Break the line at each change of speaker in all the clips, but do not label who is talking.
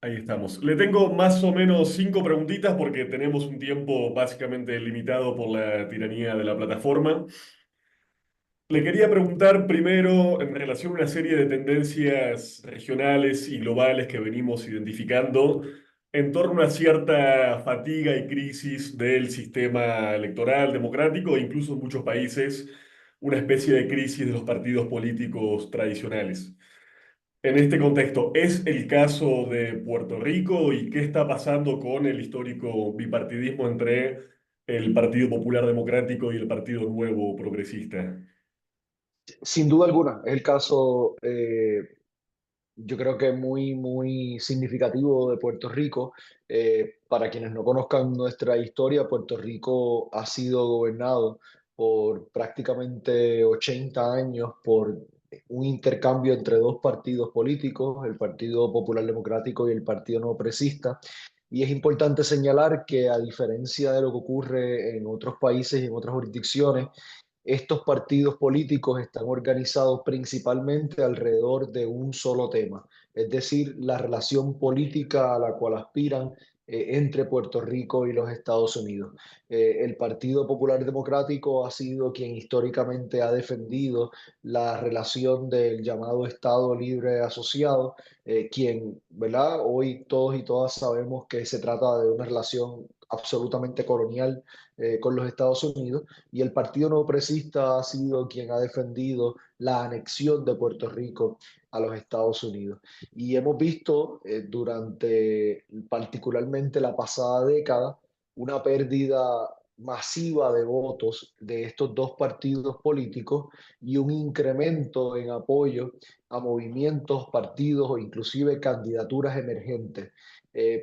Ahí estamos. Le tengo más o menos 5 preguntitas porque tenemos un tiempo básicamente limitado por la tiranía de la plataforma. Le quería preguntar primero en relación a una serie de tendencias regionales y globales que venimos identificando en torno a una cierta fatiga y crisis del sistema electoral democrático e incluso en muchos países una especie de crisis de los partidos políticos tradicionales. En este contexto, ¿es el caso de Puerto Rico y qué está pasando con el histórico bipartidismo entre el Partido Popular Democrático y el Partido Nuevo Progresista?
Sin duda alguna, es el caso, yo creo que muy significativo de Puerto Rico. Para quienes no conozcan nuestra historia, Puerto Rico ha sido gobernado por prácticamente 80 años por un intercambio entre dos partidos políticos, el Partido Popular Democrático y el Partido No Progresista. Y es importante señalar que a diferencia de lo que ocurre en otros países y en otras jurisdicciones, estos partidos políticos están organizados principalmente alrededor de un solo tema, es decir, la relación política a la cual aspiran entre Puerto Rico y los Estados Unidos. El Partido Popular Democrático ha sido quien históricamente ha defendido la relación del llamado Estado Libre Asociado, quien, ¿verdad? Hoy todos y todas sabemos que se trata de una relación absolutamente colonial con los Estados Unidos, y el Partido Nuevo Progresista ha sido quien ha defendido la anexión de Puerto Rico a los Estados Unidos. Y hemos visto durante particularmente la pasada década una pérdida masiva de votos de estos dos partidos políticos y un incremento en apoyo a movimientos, partidos o inclusive candidaturas emergentes.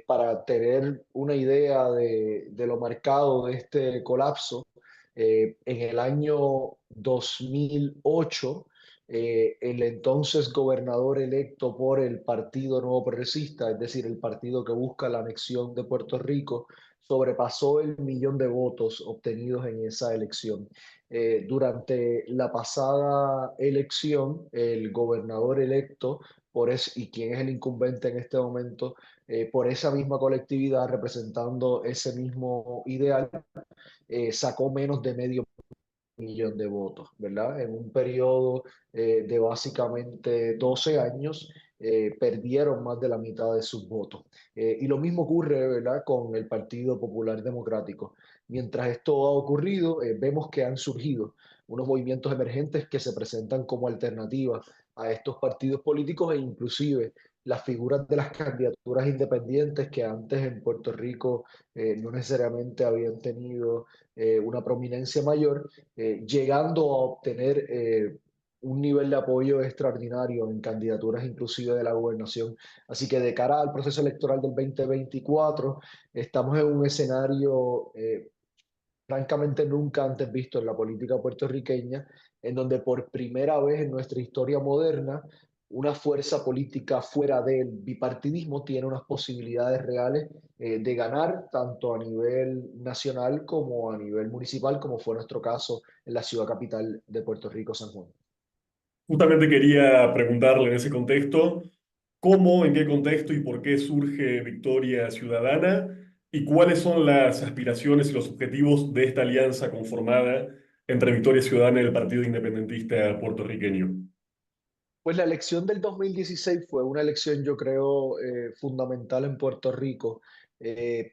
Para tener una idea de lo marcado de este colapso, en el año 2008, el entonces gobernador electo por el Partido Nuevo Progresista, es decir, el partido que busca la anexión de Puerto Rico, sobrepasó el millón de votos obtenidos en esa elección. Durante la pasada elección, el gobernador electo y quien es el incumbente en este momento, por esa misma colectividad representando ese mismo ideal, sacó menos de medio millón de votos, ¿verdad? En un periodo de básicamente 12 años, perdieron más de la mitad de sus votos. Y lo mismo ocurre, ¿verdad?, con el Partido Popular Democrático. Mientras esto ha ocurrido, vemos que han surgido unos movimientos emergentes que se presentan como alternativa a estos partidos políticos, e inclusive las figuras de las candidaturas independientes que antes en Puerto Rico no necesariamente habían tenido una prominencia mayor, llegando a obtener un nivel de apoyo extraordinario en candidaturas inclusive de la gobernación. Así que de cara al proceso electoral del 2024, estamos en un escenario francamente nunca antes visto en la política puertorriqueña, en donde por primera vez en nuestra historia moderna, una fuerza política fuera del bipartidismo tiene unas posibilidades reales de ganar tanto a nivel nacional como a nivel municipal, como fue nuestro caso en la ciudad capital de Puerto Rico, San Juan.
Justamente quería preguntarle en ese contexto, ¿cómo, en qué contexto y por qué surge Victoria Ciudadana? ¿Y cuáles son las aspiraciones y los objetivos de esta alianza conformada entre Victoria Ciudadana y el Partido Independentista puertorriqueño?
Pues la elección del 2016 fue una elección, yo creo, fundamental en Puerto Rico,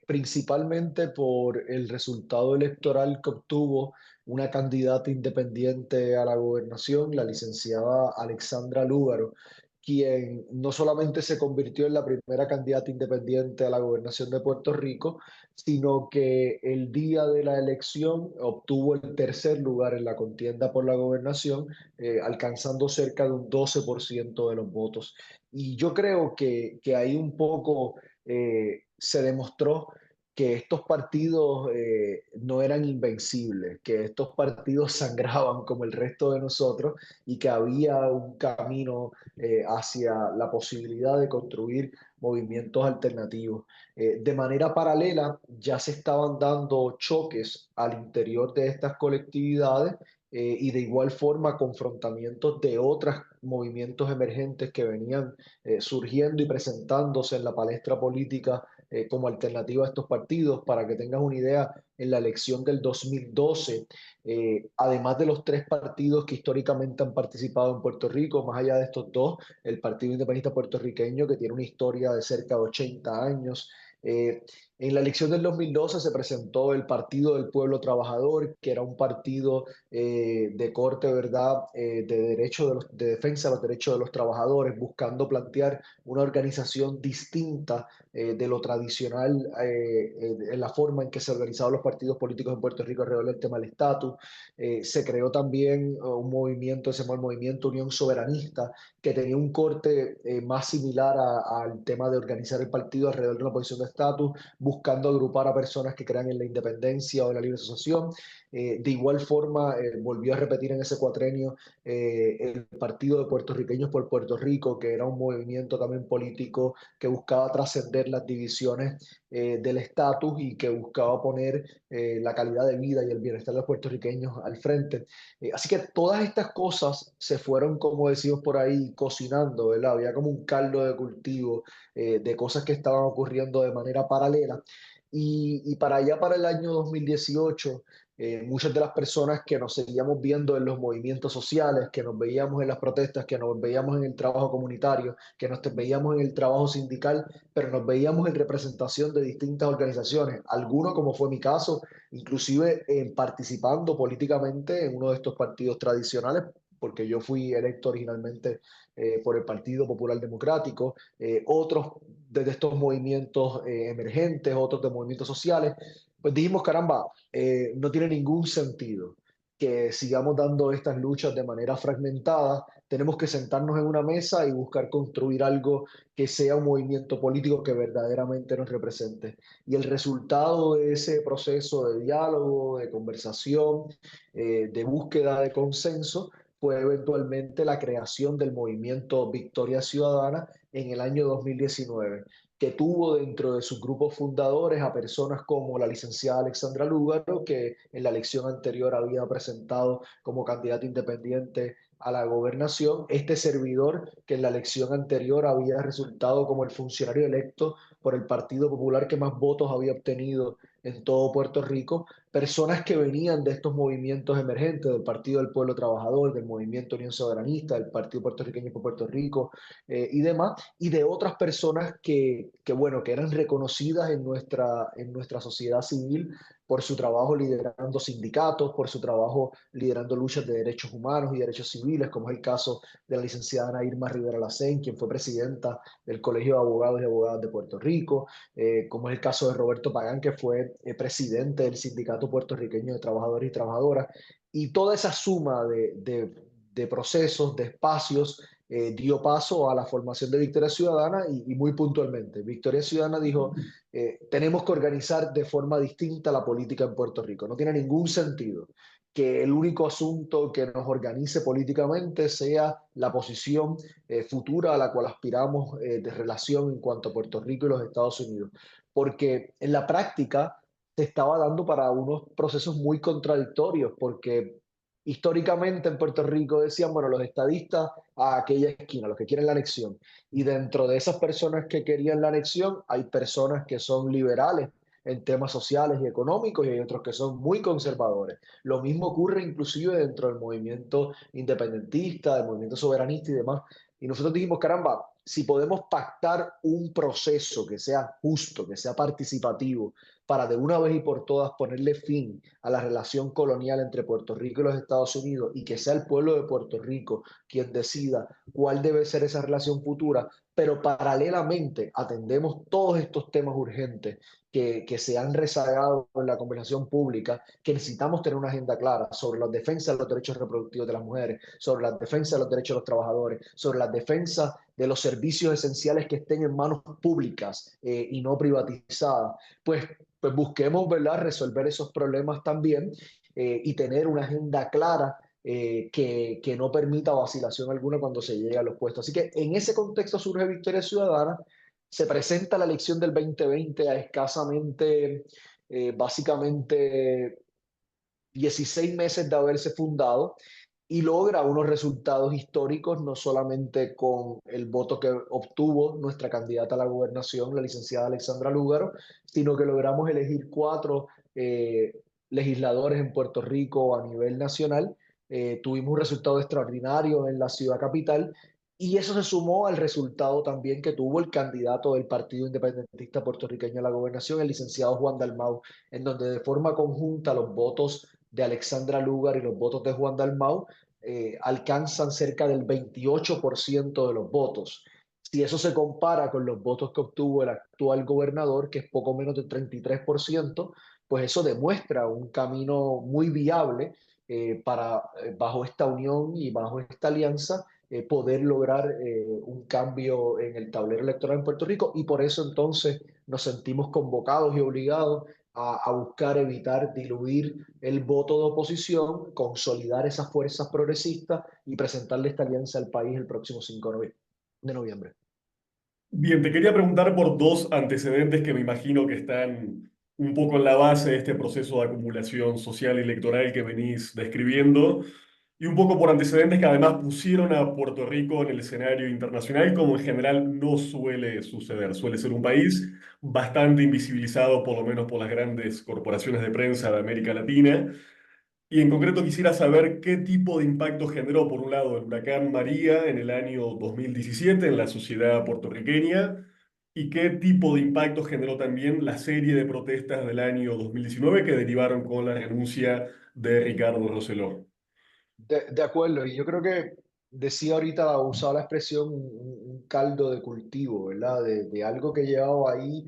principalmente por el resultado electoral que obtuvo una candidata independiente a la gobernación, la licenciada Alexandra Lúgaro, quien no solamente se convirtió en la primera candidata independiente a la gobernación de Puerto Rico, sino que el día de la elección obtuvo el tercer lugar en la contienda por la gobernación, alcanzando cerca de un 12% de los votos. Y yo creo que ahí un poco se demostró que estos partidos no eran invencibles, que estos partidos sangraban como el resto de nosotros y que había un camino hacia la posibilidad de construir movimientos alternativos. De manera paralela, ya se estaban dando choques al interior de estas colectividades, y de igual forma confrontamientos de otras movimientos emergentes que venían surgiendo y presentándose en la palestra política como alternativa a estos partidos. Para que tengas una idea, en la elección del 2012, además de los tres partidos que históricamente han participado en Puerto Rico, más allá de estos dos, el Partido Independentista Puertorriqueño, que tiene una historia de cerca de 80 años, eh, en la elección del 2012 se presentó el Partido del Pueblo Trabajador, que era un partido de corte, ¿verdad?, de derecho de defensa de los derechos de los trabajadores, buscando plantear una organización distinta de lo tradicional en la forma en que se organizaban los partidos políticos en Puerto Rico alrededor del tema del estatus. Se creó también un movimiento, se llamó el Movimiento Unión Soberanista, que tenía un corte más similar al tema de organizar el partido alrededor de una posición de estatus, buscando agrupar a personas que crean en la independencia o en la libre asociación. De igual forma, volvió a repetir en ese cuatrenio el Partido de Puertorriqueños por Puerto Rico, que era un movimiento también político que buscaba trascender las divisiones del estatus y que buscaba poner la calidad de vida y el bienestar de los puertorriqueños al frente. Así que todas estas cosas se fueron, como decimos por ahí, cocinando, ¿verdad? Había como un caldo de cultivo de cosas que estaban ocurriendo de manera paralela. Y para allá, para el año 2018, muchas de las personas que nos seguíamos viendo en los movimientos sociales, que nos veíamos en las protestas, que nos veíamos en el trabajo comunitario, que nos veíamos en el trabajo sindical, pero nos veíamos en representación de distintas organizaciones, algunos, como fue mi caso, inclusive participando políticamente en uno de estos partidos tradicionales, porque yo fui electo originalmente por el Partido Popular Democrático, otros de estos movimientos emergentes, otros de movimientos sociales. Pues dijimos, caramba, no tiene ningún sentido que sigamos dando estas luchas de manera fragmentada. Tenemos que sentarnos en una mesa y buscar construir algo que sea un movimiento político que verdaderamente nos represente. Y el resultado de ese proceso de diálogo, de conversación, de búsqueda de consenso, fue eventualmente la creación del movimiento Victoria Ciudadana en el año 2019, que tuvo dentro de sus grupos fundadores a personas como la licenciada Alexandra Lúgaro, que en la elección anterior había presentado como candidato independiente a la gobernación, este servidor que en la elección anterior había resultado como el funcionario electo por el Partido Popular que más votos había obtenido en todo Puerto Rico, personas que venían de estos movimientos emergentes, del Partido del Pueblo Trabajador, del Movimiento Unión Soberanista, del Partido Puertorriqueño por Puerto Rico y demás, y de otras personas bueno, que eran reconocidas en nuestra sociedad civil por su trabajo liderando sindicatos, por su trabajo liderando luchas de derechos humanos y derechos civiles, como es el caso de la licenciada Ana Irma Rivera Lacén, quien fue presidenta del Colegio de Abogados y Abogadas de Puerto Rico, como es el caso de Roberto Pagán, que fue presidente del Sindicato Puertorriqueño de Trabajadores y Trabajadoras, y toda esa suma de procesos, de espacios, dio paso a la formación de Victoria Ciudadana y muy puntualmente. Victoria Ciudadana dijo, tenemos que organizar de forma distinta la política en Puerto Rico. No tiene ningún sentido que el único asunto que nos organice políticamente sea la posición futura a la cual aspiramos de relación en cuanto a Puerto Rico y los Estados Unidos. Porque en la práctica se estaba dando para unos procesos muy contradictorios, porque históricamente en Puerto Rico decían, bueno, los estadistas a aquella esquina, los que quieren la anexión. Y dentro de esas personas que querían la anexión, hay personas que son liberales en temas sociales y económicos y hay otros que son muy conservadores. Lo mismo ocurre inclusive dentro del movimiento independentista, del movimiento soberanista y demás. Y nosotros dijimos, caramba, si podemos pactar un proceso que sea justo, que sea participativo, para de una vez y por todas ponerle fin a la relación colonial entre Puerto Rico y los Estados Unidos y que sea el pueblo de Puerto Rico quien decida cuál debe ser esa relación futura, pero paralelamente atendemos todos estos temas urgentes que se han rezagado en la conversación pública, que necesitamos tener una agenda clara sobre la defensa de los derechos reproductivos de las mujeres, sobre la defensa de los derechos de los trabajadores, sobre la defensa de los servicios esenciales que estén en manos públicas y no privatizadas. Pues busquemos, ¿verdad?, resolver esos problemas también y tener una agenda clara que no permita vacilación alguna cuando se llegue a los puestos. Así que en ese contexto surge Victoria Ciudadana, se presenta la elección del 2020 a escasamente, básicamente, 16 meses de haberse fundado y logra unos resultados históricos, no solamente con el voto que obtuvo nuestra candidata a la gobernación, la licenciada Alexandra Lúgaro, sino que logramos elegir cuatro legisladores en Puerto Rico a nivel nacional. Tuvimos un resultado extraordinario en la ciudad capital y eso se sumó al resultado también que tuvo el candidato del Partido Independentista Puertorriqueño a la gobernación, el licenciado Juan Dalmau, en donde de forma conjunta los votos de Alexandra Lugar y los votos de Juan Dalmau alcanzan cerca del 28% de los votos. Si eso se compara con los votos que obtuvo el actual gobernador, que es poco menos del 33%, pues eso demuestra un camino muy viable para, bajo esta unión y bajo esta alianza, poder lograr un cambio en el tablero electoral en Puerto Rico y por eso entonces nos sentimos convocados y obligados a buscar evitar diluir el voto de oposición, consolidar esas fuerzas progresistas y presentarle esta alianza al país el próximo 5 de noviembre.
Bien, te quería preguntar por dos antecedentes que me imagino que están un poco en la base de este proceso de acumulación social y electoral que venís describiendo, y un poco por antecedentes que además pusieron a Puerto Rico en el escenario internacional, como en general no suele suceder. Suele ser un país bastante invisibilizado, por lo menos por las grandes corporaciones de prensa de América Latina. Y en concreto quisiera saber qué tipo de impacto generó, por un lado, el huracán María en el año 2017 en la sociedad puertorriqueña y qué tipo de impacto generó también la serie de protestas del año 2019 que derivaron con la renuncia de Ricardo Rosselló.
De acuerdo, y yo creo que decía ahorita, usaba la expresión un caldo de cultivo, ¿verdad? De algo que llevaba ahí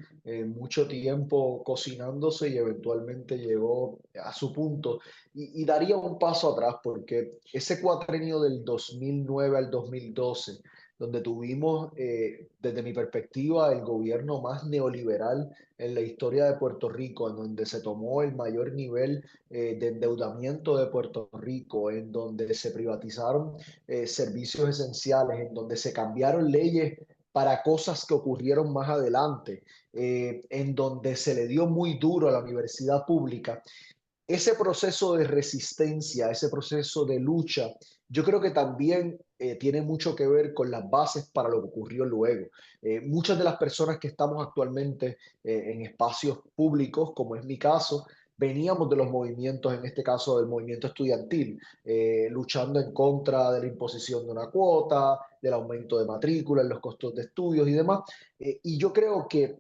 mucho tiempo cocinándose y eventualmente llegó a su punto. Y daría un paso atrás porque ese cuatrenio del 2009 al 2012, donde tuvimos, desde mi perspectiva, el gobierno más neoliberal en la historia de Puerto Rico, en donde se tomó el mayor nivel de endeudamiento de Puerto Rico, en donde se privatizaron servicios esenciales, en donde se cambiaron leyes para cosas que ocurrieron más adelante, en donde se le dio muy duro a la universidad pública. Ese proceso de resistencia, ese proceso de lucha, yo creo que también tiene mucho que ver con las bases para lo que ocurrió luego. Muchas de las personas que estamos actualmente en espacios públicos, como es mi caso, veníamos de los movimientos, en este caso del movimiento estudiantil, luchando en contra de la imposición de una cuota, del aumento de matrícula, en los costos de estudios y demás. Y yo creo que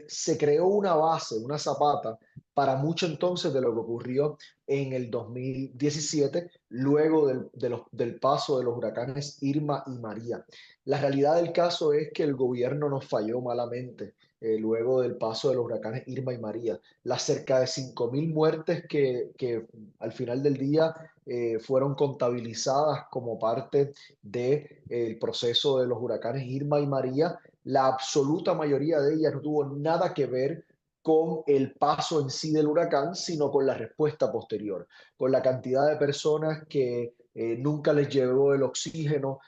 se creó una base, una zapata para mucho entonces de lo que ocurrió en el 2017, luego del paso de los huracanes Irma y María. La realidad del caso es que el gobierno nos falló malamente luego del paso de los huracanes Irma y María. Las cerca de 5.000 muertes que al final del día fueron contabilizadas como parte del proceso de los huracanes Irma y María, la absoluta mayoría de ellas no tuvo nada que ver con el paso en sí del huracán, sino con la respuesta posterior, con la cantidad de personas que nunca les llegó el oxígeno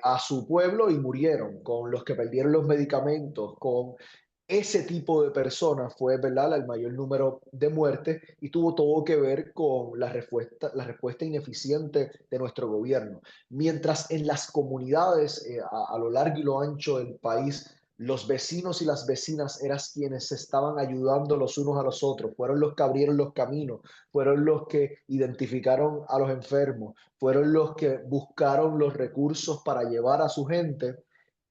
a su pueblo y murieron, con los que perdieron los medicamentos, con ese tipo de personas fue, ¿verdad?, el mayor número de muertes y tuvo todo que ver con la respuesta ineficiente de nuestro gobierno. Mientras en las comunidades a lo largo y lo ancho del país, los vecinos y las vecinas eran quienes se estaban ayudando los unos a los otros, fueron los que abrieron los caminos, fueron los que identificaron a los enfermos, fueron los que buscaron los recursos para llevar a su gente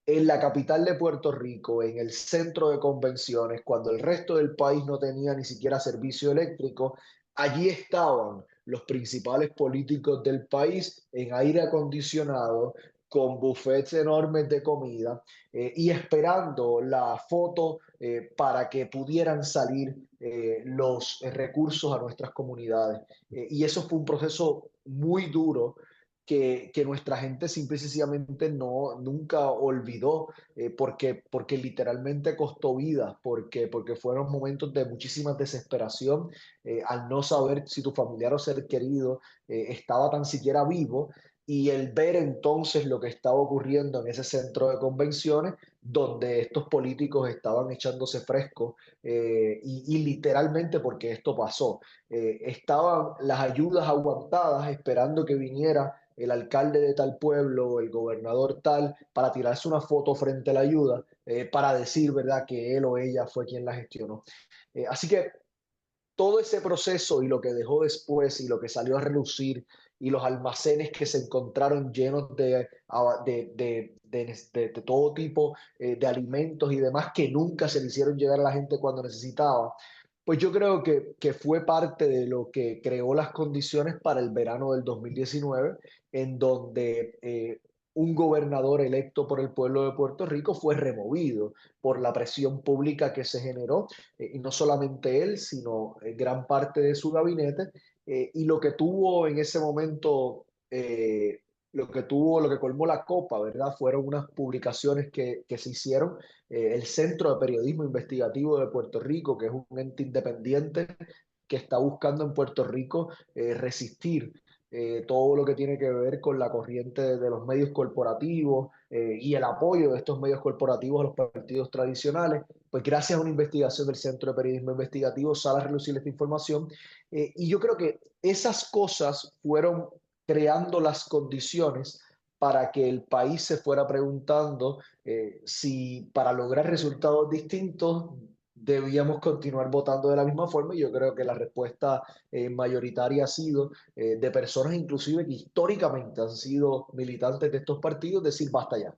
en la capital de Puerto Rico, en el centro de convenciones, cuando el resto del país no tenía ni siquiera servicio eléctrico, allí estaban los principales políticos del país en aire acondicionado, con buffets enormes de comida y esperando la foto para que pudieran salir los recursos a nuestras comunidades. Y eso fue un proceso muy duro que nuestra gente simple y sencillamente nunca olvidó, porque literalmente costó vidas, porque fueron momentos de muchísima desesperación al no saber si tu familiar o ser querido estaba tan siquiera vivo. y el ver entonces lo que estaba ocurriendo en ese centro de convenciones, donde estos políticos estaban echándose frescos, y literalmente porque esto pasó, estaban las ayudas aguantadas esperando que viniera el alcalde de tal pueblo, el gobernador tal, para tirarse una foto frente a la ayuda, para decir, ¿verdad?, que él o ella fue quien la gestionó. Así que todo ese proceso y lo que dejó después y lo que salió a relucir y los almacenes que se encontraron llenos de todo tipo de alimentos y demás que nunca se le hicieron llegar a la gente cuando necesitaba, pues yo creo que fue parte de lo que creó las condiciones para el verano del 2019, en donde un gobernador electo por el pueblo de Puerto Rico fue removido por la presión pública que se generó, y no solamente él, sino gran parte de su gabinete, y lo que tuvo en ese momento, lo que colmó la copa, ¿verdad? Fueron unas publicaciones que se hicieron. El Centro de Periodismo Investigativo de Puerto Rico, que es un ente independiente que está buscando en Puerto Rico resistir todo lo que tiene que ver con la corriente de los medios corporativos, y el apoyo de estos medios corporativos a los partidos tradicionales. Pues gracias a una investigación del Centro de Periodismo Investigativo sale a relucir esta información, y yo creo que esas cosas fueron creando las condiciones para que el país se fuera preguntando si para lograr resultados distintos debíamos continuar votando de la misma forma, y yo creo que la respuesta mayoritaria ha sido de personas inclusive que históricamente han sido militantes de estos partidos, decir basta ya.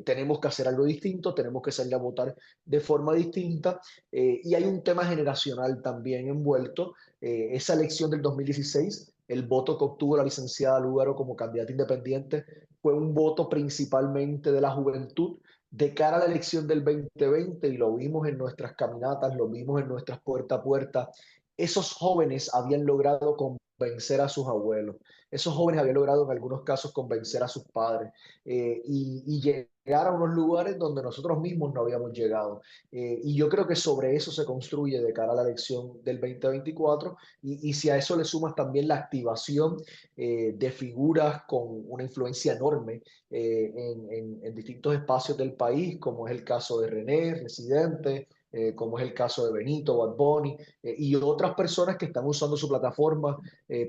Tenemos que hacer algo distinto, tenemos que salir a votar de forma distinta, y hay un tema generacional también envuelto. Esa elección del 2016, el voto que obtuvo la licenciada Lúgaro como candidata independiente fue un voto principalmente de la juventud de cara a la elección del 2020, y lo vimos en nuestras caminatas, lo vimos en nuestras puerta a puerta. Esos jóvenes habían logrado convencer a sus abuelos, esos jóvenes habían logrado en algunos casos convencer a sus padres, y llegar a unos lugares donde nosotros mismos no habíamos llegado. Y yo creo que sobre eso se construye de cara a la elección del 2024, y si a eso le sumas también la activación de figuras con una influencia enorme en distintos espacios del país, como es el caso de René, Residente, como es el caso de Benito, Bad Bunny, y otras personas que están usando su plataforma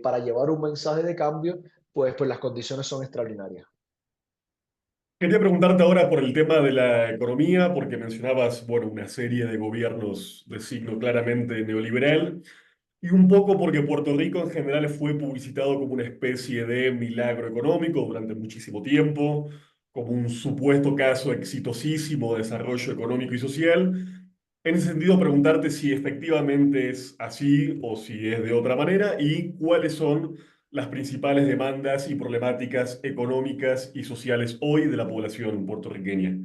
para llevar un mensaje de cambio, pues las condiciones son extraordinarias.
Quería preguntarte ahora por el tema de la economía, porque mencionabas, bueno, una serie de gobiernos de signo claramente neoliberal, y un poco porque Puerto Rico en general fue publicitado como una especie de milagro económico durante muchísimo tiempo, como un supuesto caso exitosísimo de desarrollo económico y social. En ese sentido, preguntarte si efectivamente es así o si es de otra manera y cuáles son las principales demandas y problemáticas económicas y sociales hoy de la población puertorriqueña.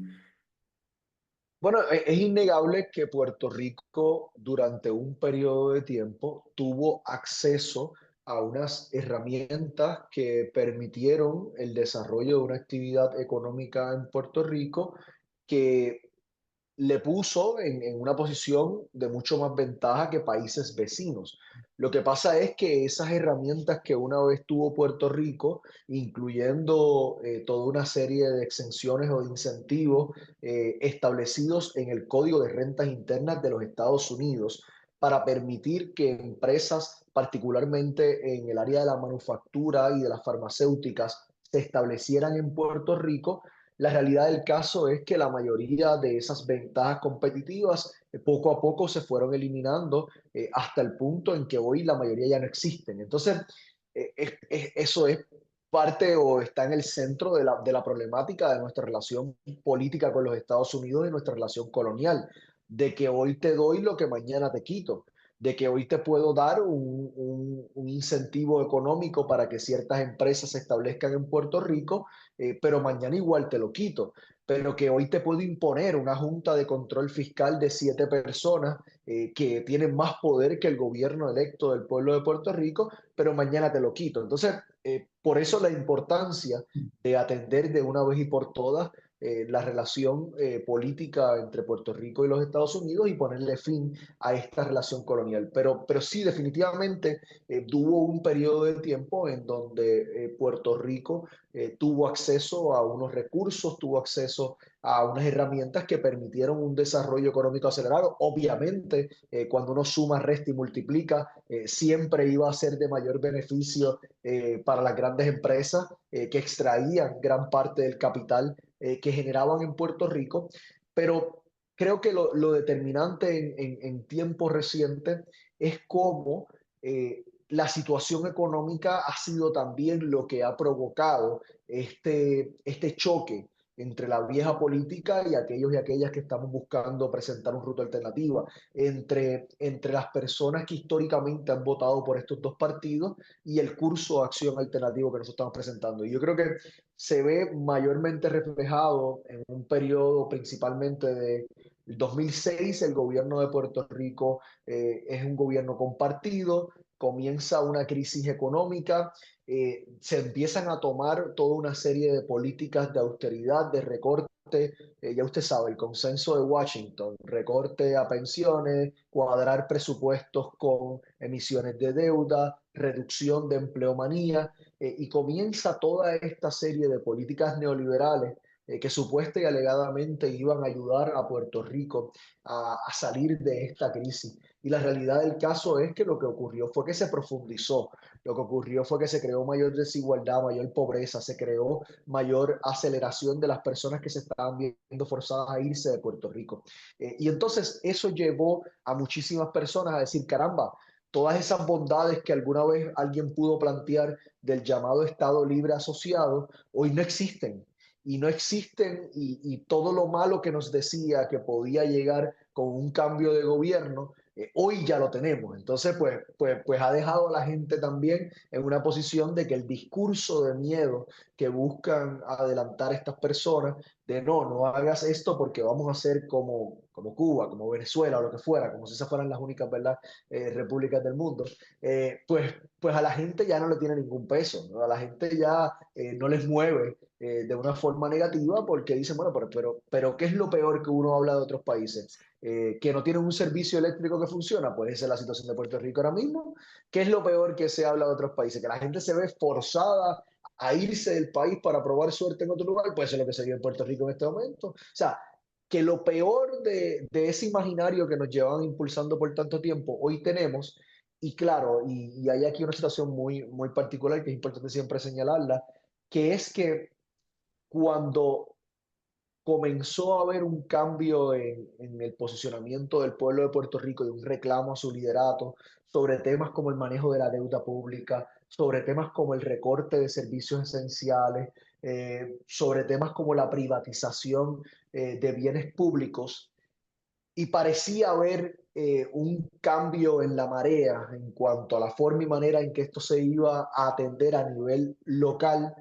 Bueno, es innegable que Puerto Rico durante un periodo de tiempo tuvo acceso a unas herramientas que permitieron el desarrollo de una actividad económica en Puerto Rico que le puso en una posición de mucho más ventaja que países vecinos. Lo que pasa es que esas herramientas que una vez tuvo Puerto Rico, incluyendo toda una serie de exenciones o de incentivos establecidos en el Código de Rentas Internas de los Estados Unidos, para permitir que empresas, particularmente en el área de la manufactura y de las farmacéuticas, se establecieran en Puerto Rico. La realidad del caso es que la mayoría de esas ventajas competitivas poco a poco se fueron eliminando, hasta el punto en que hoy la mayoría ya no existen. Entonces, eso es parte o está en el centro de la problemática de nuestra relación política con los Estados Unidos y nuestra relación colonial, de que hoy te doy lo que mañana te quito, de que hoy te puedo dar un incentivo económico para que ciertas empresas se establezcan en Puerto Rico, pero mañana igual te lo quito. Pero que hoy te puedo imponer una junta de control fiscal de 7 personas que tienen más poder que el gobierno electo del pueblo de Puerto Rico, pero mañana te lo quito. Entonces, por eso la importancia de atender de una vez y por todas la relación política entre Puerto Rico y los Estados Unidos y ponerle fin a esta relación colonial. Pero sí, definitivamente tuvo un periodo de tiempo en donde Puerto Rico tuvo acceso a unos recursos, tuvo acceso a unas herramientas que permitieron un desarrollo económico acelerado. Obviamente, cuando uno suma, resta y multiplica, siempre iba a ser de mayor beneficio para las grandes empresas que extraían gran parte del capital que generaban en Puerto Rico. Pero creo que lo determinante en tiempos recientes es cómo la situación económica ha sido también lo que ha provocado este choque entre la vieja política y aquellos y aquellas que estamos buscando presentar un ruta alternativa, entre las personas que históricamente han votado por estos dos partidos y el curso de acción alternativo que nosotros estamos presentando. Y yo creo que se ve mayormente reflejado en un periodo principalmente de 2006, el gobierno de Puerto Rico es un gobierno compartido, comienza una crisis económica, se empiezan a tomar toda una serie de políticas de austeridad, de recorte, ya usted sabe, el consenso de Washington, recorte a pensiones, cuadrar presupuestos con emisiones de deuda, reducción de empleomanía, y comienza toda esta serie de políticas neoliberales que supuesta y alegadamente iban a ayudar a Puerto Rico a salir de esta crisis. Y la realidad del caso es que lo que ocurrió fue que se profundizó, lo que ocurrió fue que se creó mayor desigualdad, mayor pobreza, se creó mayor aceleración de las personas que se estaban viendo forzadas a irse de Puerto Rico. Y entonces eso llevó a muchísimas personas a decir, caramba, todas esas bondades que alguna vez alguien pudo plantear del llamado Estado Libre Asociado, hoy no existen. Y no existen y todo lo malo que nos decía que podía llegar con un cambio de gobierno, hoy ya lo tenemos. Entonces, pues ha dejado a la gente también en una posición de que el discurso de miedo que buscan adelantar estas personas, de no hagas esto porque vamos a ser como Cuba, como Venezuela o lo que fuera, como si esas fueran las únicas, ¿verdad? Repúblicas del mundo, pues a la gente ya no le tiene ningún peso, ¿no? A la gente ya no les mueve de una forma negativa porque dicen, bueno, pero ¿qué es lo peor que uno habla de otros países? Que no tienen un servicio eléctrico que funciona, pues esa es la situación de Puerto Rico ahora mismo. ¿Qué es lo peor que se habla de otros países? Que la gente se ve forzada a irse del país para probar suerte en otro lugar, pues eso es lo que se vive en Puerto Rico en este momento. O sea, que lo peor de ese imaginario que nos llevaban impulsando por tanto tiempo, hoy tenemos, y claro, y hay aquí una situación muy particular que es importante siempre señalarla, que es que cuando comenzó a haber un cambio en el posicionamiento del pueblo de Puerto Rico y un reclamo a su liderato sobre temas como el manejo de la deuda pública, sobre temas como el recorte de servicios esenciales, sobre temas como la privatización de bienes públicos, y parecía haber un cambio en la marea en cuanto a la forma y manera en que esto se iba a atender a nivel local.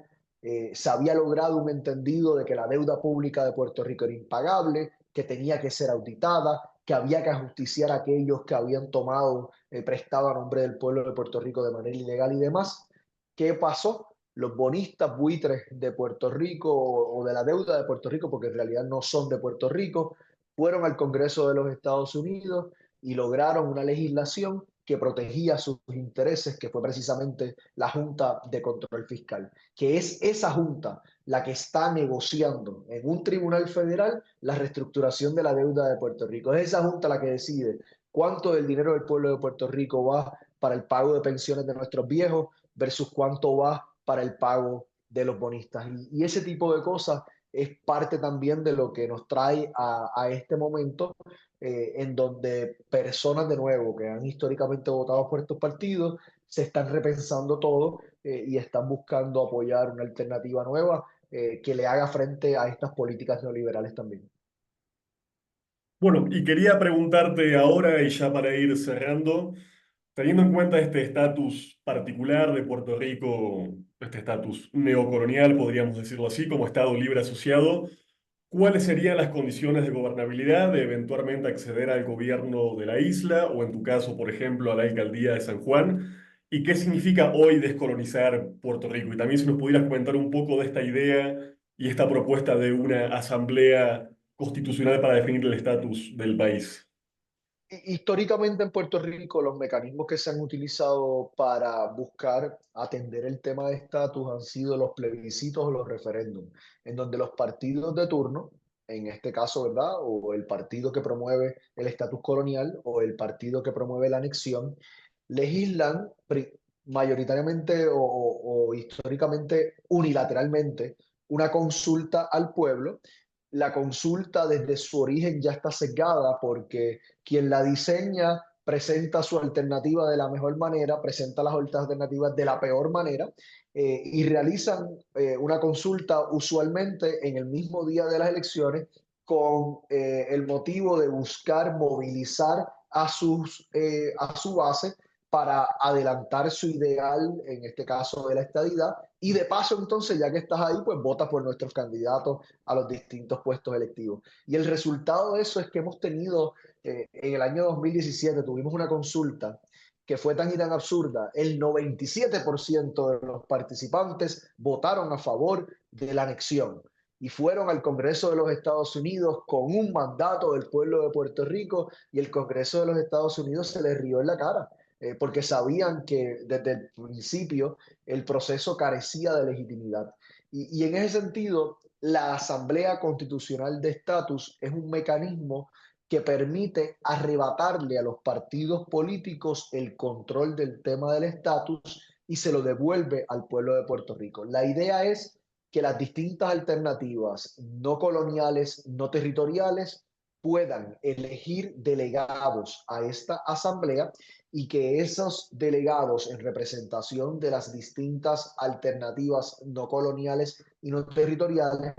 Se había logrado un entendido de que la deuda pública de Puerto Rico era impagable, que tenía que ser auditada, que había que ajusticiar a aquellos que habían tomado prestado a nombre del pueblo de Puerto Rico de manera ilegal y demás. ¿Qué pasó? Los bonistas buitres de Puerto Rico o de la deuda de Puerto Rico, porque en realidad no son de Puerto Rico, fueron al Congreso de los Estados Unidos y lograron una legislación que protegía sus intereses, que fue precisamente la Junta de Control Fiscal, que es esa Junta la que está negociando en un tribunal federal la reestructuración de la deuda de Puerto Rico. Es esa Junta la que decide cuánto del dinero del pueblo de Puerto Rico va para el pago de pensiones de nuestros viejos versus cuánto va para el pago de los bonistas. Y ese tipo de cosas es parte también de lo que nos trae a este momento en donde personas de nuevo que han históricamente votado por estos partidos se están repensando todo y están buscando apoyar una alternativa nueva que le haga frente a estas políticas neoliberales también.
Bueno, y quería preguntarte ahora, y ya para ir cerrando, teniendo en cuenta este estatus particular de Puerto Rico, este estatus neocolonial, podríamos decirlo así, como Estado libre asociado, ¿cuáles serían las condiciones de gobernabilidad de eventualmente acceder al gobierno de la isla o en tu caso, por ejemplo, a la alcaldía de San Juan? ¿Y qué significa hoy descolonizar Puerto Rico? Y también si nos pudieras comentar un poco de esta idea y esta propuesta de una asamblea constitucional para definir el estatus del país?
Históricamente en Puerto Rico, los mecanismos que se han utilizado para buscar atender el tema de estatus han sido los plebiscitos o los referéndums, en donde los partidos de turno, en este caso, ¿verdad? O el partido que promueve el estatus colonial o el partido que promueve la anexión, legislan mayoritariamente o históricamente unilateralmente una consulta al pueblo. La consulta desde su origen ya está sesgada porque quien la diseña presenta su alternativa de la mejor manera, presenta las alternativas de la peor manera, y realizan una consulta usualmente en el mismo día de las elecciones con el motivo de buscar movilizar a su base para adelantar su ideal, en este caso de la estadidad, y de paso entonces, ya que estás ahí, pues vota por nuestros candidatos a los distintos puestos electivos. Y el resultado de eso es que hemos tenido, en el año 2017 tuvimos una consulta que fue tan y tan absurda, el 97% de los participantes votaron a favor de la anexión y fueron al Congreso de los Estados Unidos con un mandato del pueblo de Puerto Rico y el Congreso de los Estados Unidos se les rió en la cara, porque sabían que desde el principio el proceso carecía de legitimidad. Y en ese sentido, la Asamblea Constitucional de Estatus es un mecanismo que permite arrebatarle a los partidos políticos el control del tema del estatus y se lo devuelve al pueblo de Puerto Rico. La idea es que las distintas alternativas no coloniales, no territoriales, puedan elegir delegados a esta asamblea y que esos delegados en representación de las distintas alternativas no coloniales y no territoriales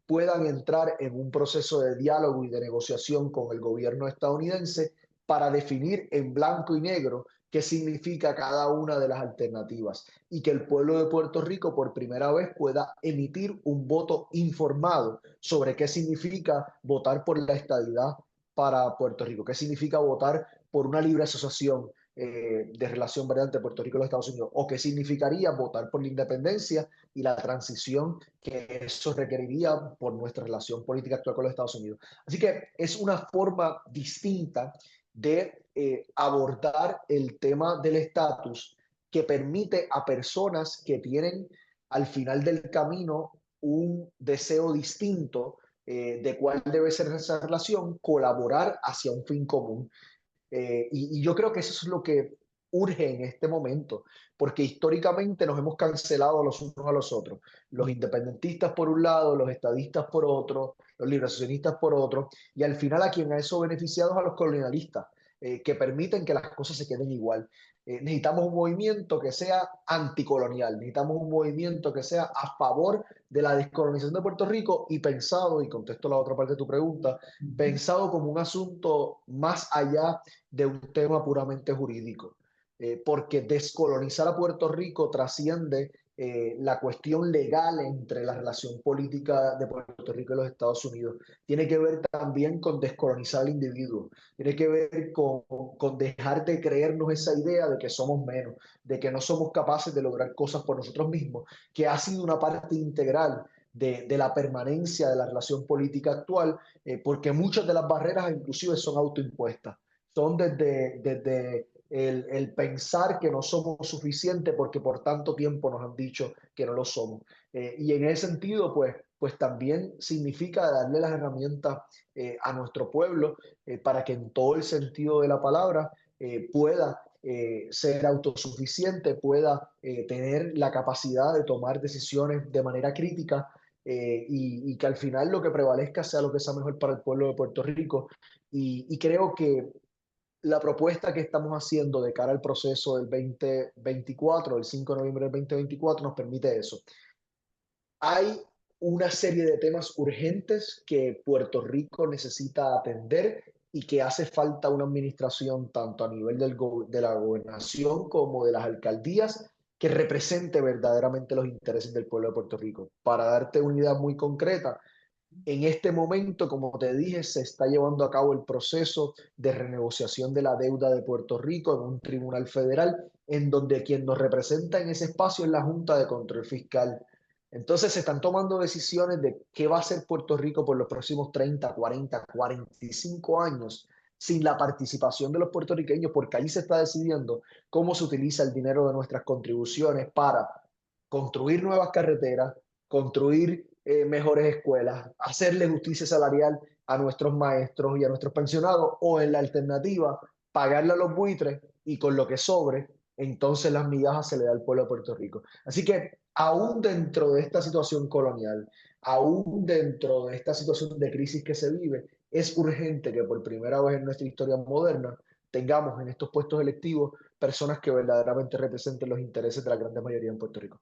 puedan entrar en un proceso de diálogo y de negociación con el gobierno estadounidense para definir en blanco y negro qué significa cada una de las alternativas y que el pueblo de Puerto Rico por primera vez pueda emitir un voto informado sobre qué significa votar por la estadidad para Puerto Rico, qué significa votar por una libre asociación de relación, ¿verdad?, entre Puerto Rico y los Estados Unidos, o qué significaría votar por la independencia y la transición que eso requeriría por nuestra relación política actual con los Estados Unidos. Así que es una forma distinta de abordar el tema del estatus que permite a personas que tienen al final del camino un deseo distinto de cuál debe ser esa relación, colaborar hacia un fin común. Y yo creo que eso es lo que urge en este momento, porque históricamente nos hemos cancelado los unos a los otros. Los independentistas por un lado, los estadistas por otro, los liberacionistas por otro, y al final a quien a eso beneficiados a los colonialistas, que permiten que las cosas se queden igual. Necesitamos un movimiento que sea anticolonial, necesitamos un movimiento que sea a favor de la descolonización de Puerto Rico y pensado, y contesto la otra parte de tu pregunta, pensado como un asunto más allá de un tema puramente jurídico, porque descolonizar a Puerto Rico trasciende la cuestión legal entre la relación política de Puerto Rico y los Estados Unidos. Tiene que ver también con descolonizar al individuo, tiene que ver con dejar de creernos esa idea de que somos menos, de que no somos capaces de lograr cosas por nosotros mismos, que ha sido una parte integral de la permanencia de la relación política actual, porque muchas de las barreras inclusive son autoimpuestas, son desde el pensar que no somos suficientes porque por tanto tiempo nos han dicho que no lo somos. Y en ese sentido, pues también significa darle las herramientas a nuestro pueblo para que en todo el sentido de la palabra pueda ser autosuficiente, pueda tener la capacidad de tomar decisiones de manera crítica, y que al final lo que prevalezca sea lo que sea mejor para el pueblo de Puerto Rico. Y creo que la propuesta que estamos haciendo de cara al proceso del 2024, el 5 de noviembre del 2024, nos permite eso. Hay una serie de temas urgentes que Puerto Rico necesita atender y que hace falta una administración tanto a nivel de la gobernación como de las alcaldías que represente verdaderamente los intereses del pueblo de Puerto Rico. Para darte una idea muy concreta, en este momento, como te dije, se está llevando a cabo el proceso de renegociación de la deuda de Puerto Rico en un tribunal federal, en donde quien nos representa en ese espacio es la Junta de Control Fiscal. Entonces se están tomando decisiones de qué va a hacer Puerto Rico por los próximos 30, 40, 45 años sin la participación de los puertorriqueños, porque ahí se está decidiendo cómo se utiliza el dinero de nuestras contribuciones para construir nuevas carreteras, construir mejores escuelas, hacerle justicia salarial a nuestros maestros y a nuestros pensionados, o en la alternativa, pagarle a los buitres y con lo que sobre, entonces las migajas se le da al pueblo de Puerto Rico. Así que aún dentro de esta situación colonial, aún dentro de esta situación de crisis que se vive, es urgente que por primera vez en nuestra historia moderna tengamos en estos puestos electivos personas que verdaderamente representen los intereses de la gran mayoría en Puerto Rico.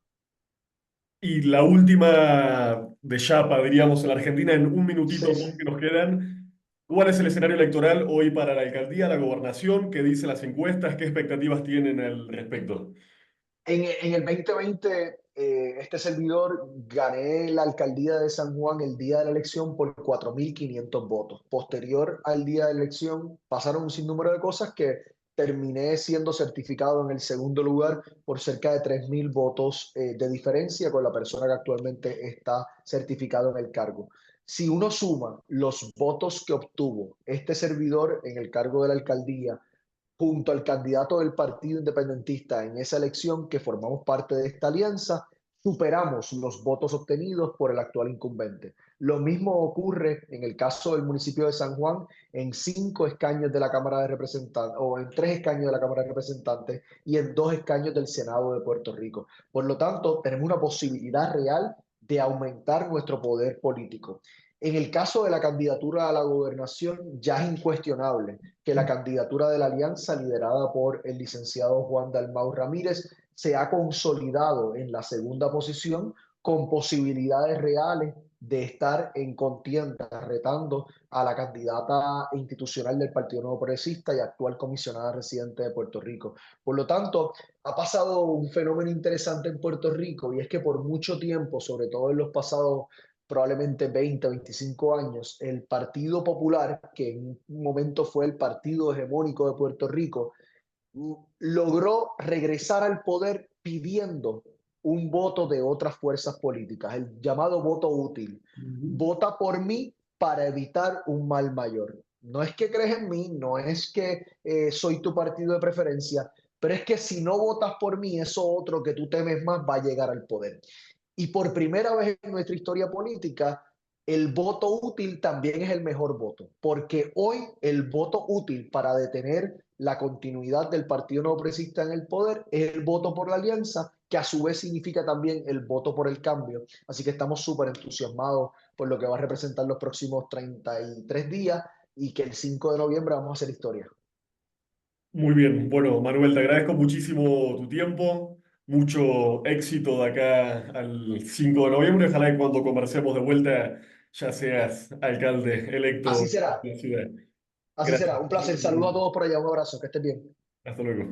Y la última de Chapa, diríamos, en la Argentina, en un minutito
Sí,
más que nos quedan. ¿Cuál es el escenario electoral hoy para la alcaldía, la gobernación? ¿Qué dicen las encuestas? ¿Qué expectativas tienen al respecto?
En el 2020, este servidor gané la alcaldía de San Juan el día de la elección por 4.500 votos. Posterior al día de la elección, pasaron un sinnúmero de cosas que terminé siendo certificado en el segundo lugar por cerca de 3.000 votos de diferencia con la persona que actualmente está certificado en el cargo. Si uno suma los votos que obtuvo este servidor en el cargo de la alcaldía junto al candidato del Partido Independentista en esa elección, que formamos parte de esta alianza, superamos los votos obtenidos por el actual incumbente. Lo mismo ocurre en el caso del municipio de San Juan, en 5 escaños de la Cámara de Representantes, o en 3 escaños de la Cámara de Representantes y en 2 escaños del Senado de Puerto Rico. Por lo tanto, tenemos una posibilidad real de aumentar nuestro poder político. En el caso de la candidatura a la gobernación, ya es incuestionable que la candidatura de la alianza liderada por el licenciado Juan Dalmau Ramírez se ha consolidado en la segunda posición con posibilidades reales de estar en contienda retando a la candidata institucional del Partido Nuevo Progresista y actual comisionada residente de Puerto Rico. Por lo tanto, ha pasado un fenómeno interesante en Puerto Rico, y es que por mucho tiempo, sobre todo en los pasados probablemente 20, 25 años, el Partido Popular, que en un momento fue el partido hegemónico de Puerto Rico, logró regresar al poder pidiendo un voto de otras fuerzas políticas, el llamado voto útil.
Ujú.
Vota por mí para evitar un mal mayor. No es que crees en mí, no es que soy tu partido de preferencia, pero es que si no votas por mí, eso otro que tú temes más va a llegar al poder. Y por primera vez en nuestra historia política, el voto útil también es el mejor voto, porque hoy el voto útil para detener la continuidad del Partido No Progresista en el poder es el voto por la alianza, que a su vez significa también el voto por el cambio. Así que estamos súper entusiasmados por lo que va a representar los próximos 33 días, y que el 5 de noviembre vamos a hacer historia.
Muy bien. Bueno, Manuel, te agradezco muchísimo tu tiempo. Mucho éxito de acá al 5 de noviembre. Ojalá que cuando conversemos de vuelta ya seas alcalde
Así
electo
será,
de la ciudad.
así
Gracias.
será. Un placer. Saludos a todos por allá. Un abrazo. Que estén bien.
Hasta luego.